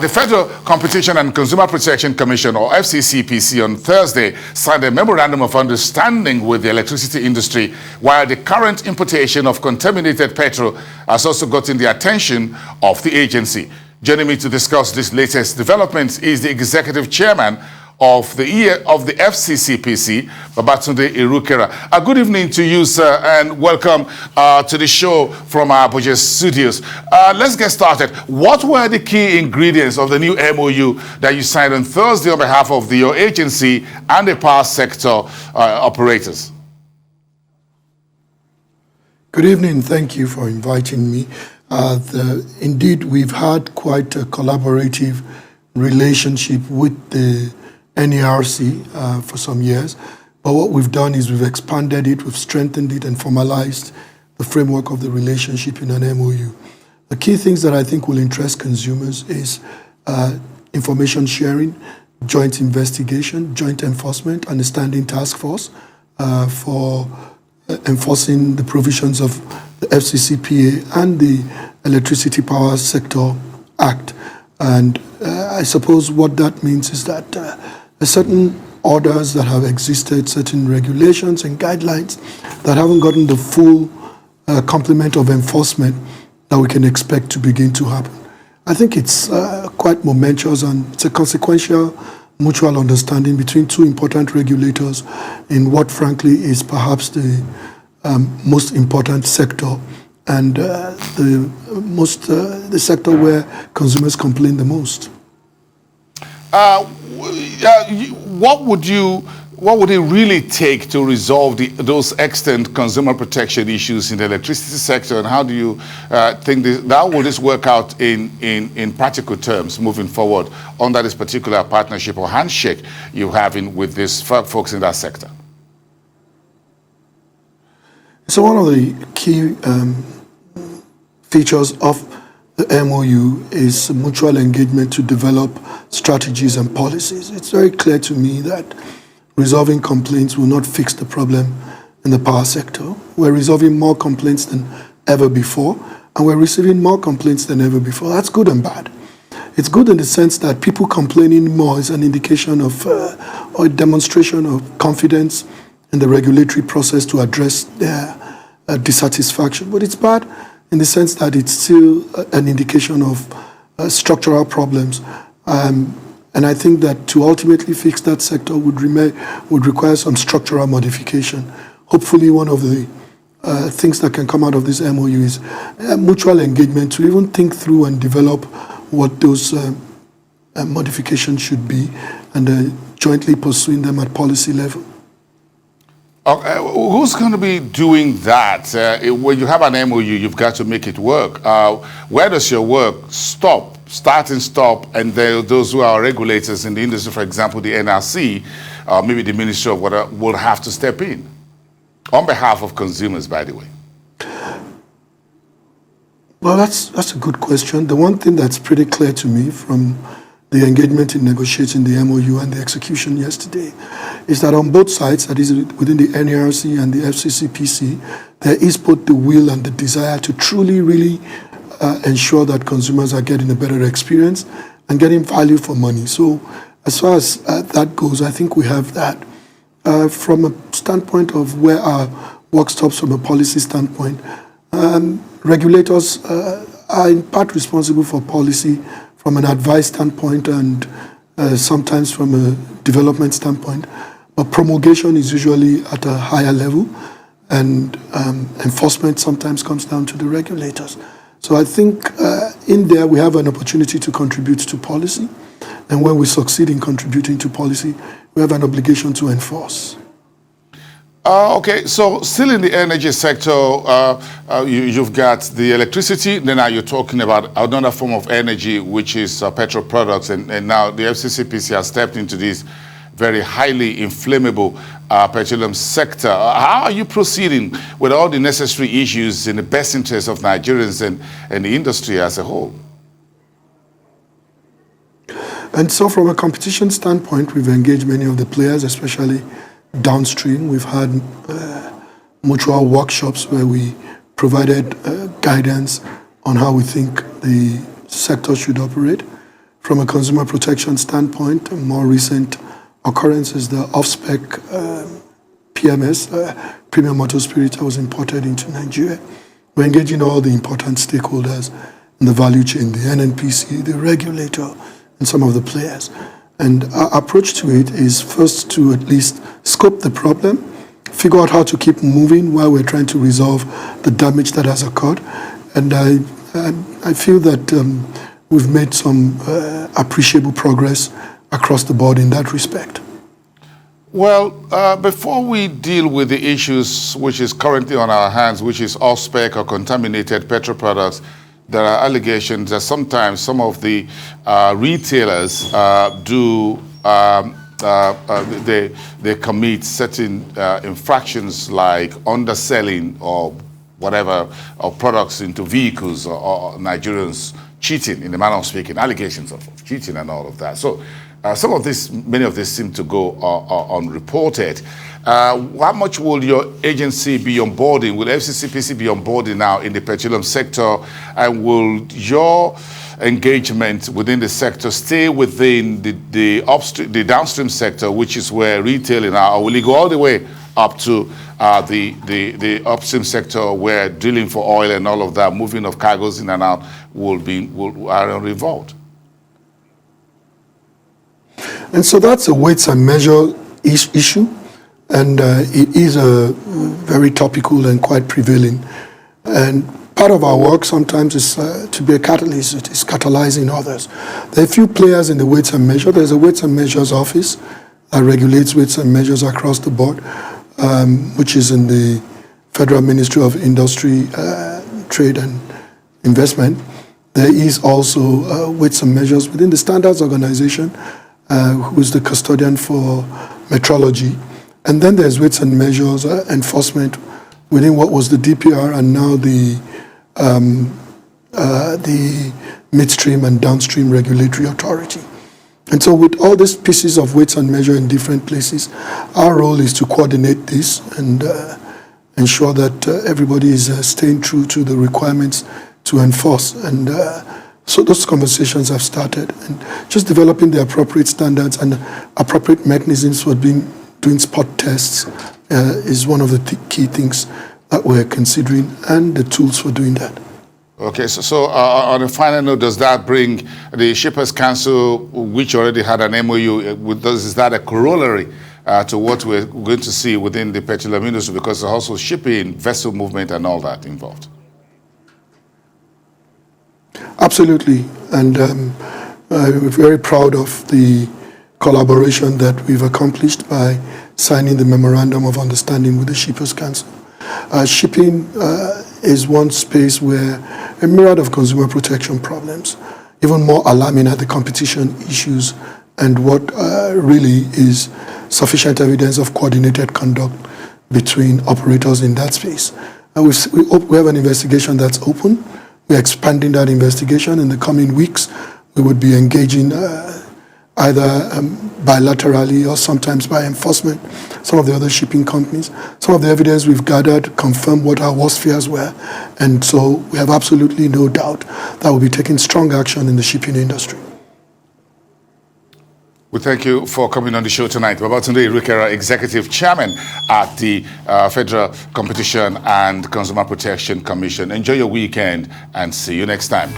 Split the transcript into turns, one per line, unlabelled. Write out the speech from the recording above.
The Federal Competition and Consumer Protection Commission, or FCCPC, on Thursday signed a memorandum of understanding with the electricity industry, while the current importation of contaminated petrol has also gotten the attention of the agency. Joining me to discuss this latest developments is the executive chairman of the FCCPC, Babatunde Irukera. Good evening to you, sir, and welcome to the show from our Abuja studios. Let's get started. What were the key ingredients of the new MOU that you signed on Thursday on behalf of your agency and the power sector operators?
Good evening. Thank you for inviting me. Indeed, we've had quite a collaborative relationship with the NERC for some years, but what we've done is we've expanded it, we've strengthened it, and formalized the framework of the relationship in an MOU. The key things that I think will interest consumers is information sharing, joint investigation, joint enforcement, and a standing task force for enforcing the provisions of the FCCPA and the Electricity Power Sector Act. And I suppose what that means is that certain orders that have existed, certain regulations and guidelines that haven't gotten the full complement of enforcement that we can expect to begin to happen. I think it's quite momentous, and it's a consequential mutual understanding between two important regulators in what frankly is perhaps the most important sector and the sector where consumers complain the most.
What would it really take to resolve those extant consumer protection issues in the electricity sector, and how do you think how will this work out in practical terms moving forward under this particular partnership or handshake you have with these folks in that sector?
So one of the key features of the MOU is mutual engagement to develop strategies and policies. It's very clear to me that resolving complaints will not fix the problem in the power sector. We're resolving more complaints than ever before, and we're receiving more complaints than ever before. That's good and bad. It's good in the sense that people complaining more is an indication of or a demonstration of confidence in the regulatory process to address their dissatisfaction. But it's bad in the sense that it's still an indication of structural problems. And I think that to ultimately fix that sector would require some structural modification. Hopefully one of the things that can come out of this MOU is mutual engagement to even think through and develop what those modifications should be, and jointly pursuing them at policy level.
Who's going to be doing that? When you have an MOU, you've got to make it work. Where does your work start and stop, and those who are regulators in the industry, for example, the NRC, maybe the Ministry of Water, will have to step in on behalf of consumers, by the way?
Well, that's a good question. The one thing that's pretty clear to me from the engagement in negotiating the MOU and the execution yesterday is that on both sides, that is within the NERC and the FCCPC, there is both the will and the desire to truly, really ensure that consumers are getting a better experience and getting value for money. So as far as that goes, I think we have that. From a standpoint of where our work stops from a policy standpoint, regulators are in part responsible for policy from an advice standpoint and sometimes from a development standpoint. But promulgation is usually at a higher level, and enforcement sometimes comes down to the regulators. So I think in there we have an opportunity to contribute to policy, and when we succeed in contributing to policy, we have an obligation to enforce.
Okay, so still in the energy sector, you've got the electricity, then now you're talking about another form of energy, which is petrol products, and now the FCCPC has stepped into this very highly inflammable petroleum sector. How are you proceeding with all the necessary issues in the best interest of Nigerians and the industry as a whole?
And so from a competition standpoint, we've engaged many of the players, especially downstream. We've had mutual workshops where we provided guidance on how we think the sector should operate. From a consumer protection standpoint, a more recent occurrence is the off-spec PMS, premium motor spirit, that was imported into Nigeria. We're engaging all the important stakeholders in the value chain, the NNPC, the regulator, and some of the players. And our approach to it is first to at least scope the problem, figure out how to keep moving while we're trying to resolve the damage that has occurred. And I feel that we've made some appreciable progress across the board in that respect.
Well, before we deal with the issues which is currently on our hands, which is off-spec or contaminated petrol products, there are allegations that sometimes some of the retailers they commit certain infractions like underselling or whatever of products into vehicles, or Nigerians cheating, in the manner of speaking, allegations of cheating and all of that. So many of these seem to go unreported. How much will your agency be onboarding? Will FCCPC be onboarding now in the petroleum sector? And will your engagement within the sector stay within the downstream sector, which is where retailing are, or will it go all the way up to the upstream sector where drilling for oil and all of that, moving of cargoes in and out are involved?
And so that's a weights and measure issue, and it is a very topical and quite prevailing. And part of our work sometimes is to be a catalyst. It is catalyzing others. There are a few players in the weights and measure. There's a weights and measures office that regulates weights and measures across the board, which is in the Federal Ministry of Industry, Trade and Investment. There is also weights and measures within the Standards Organization, who is the custodian for metrology. And then there's weights and measures enforcement within what was the DPR and now the midstream and downstream regulatory authority. And so with all these pieces of weights and measure in different places, our role is to coordinate this and ensure that everybody is staying true to the requirements to enforce. And so those conversations have started, and just developing the appropriate standards and appropriate mechanisms for doing spot tests is one of the key things that we're considering, and the tools for doing that.
Okay, so on a final note, does that bring the Shippers Council, which already had an MOU, is that a corollary to what we're going to see within the petroleum industry, because there's also shipping, vessel movement and all that involved?
Absolutely, and we're very proud of the collaboration that we've accomplished by signing the Memorandum of Understanding with the Shippers Council. Shipping is one space where a myriad of consumer protection problems, even more alarming are the competition issues and what really is sufficient evidence of coordinated conduct between operators in that space. We have an investigation that's open. We're expanding that investigation. In the coming weeks, we would be engaging either bilaterally or sometimes by enforcement, some of the other shipping companies. Some of the evidence we've gathered confirm what our worst fears were. And so we have absolutely no doubt that we'll be taking strong action in the shipping industry.
We thank you for coming on the show tonight. Babatunde Irukera, Executive Chairman at the Federal Competition and Consumer Protection Commission. Enjoy your weekend and see you next time.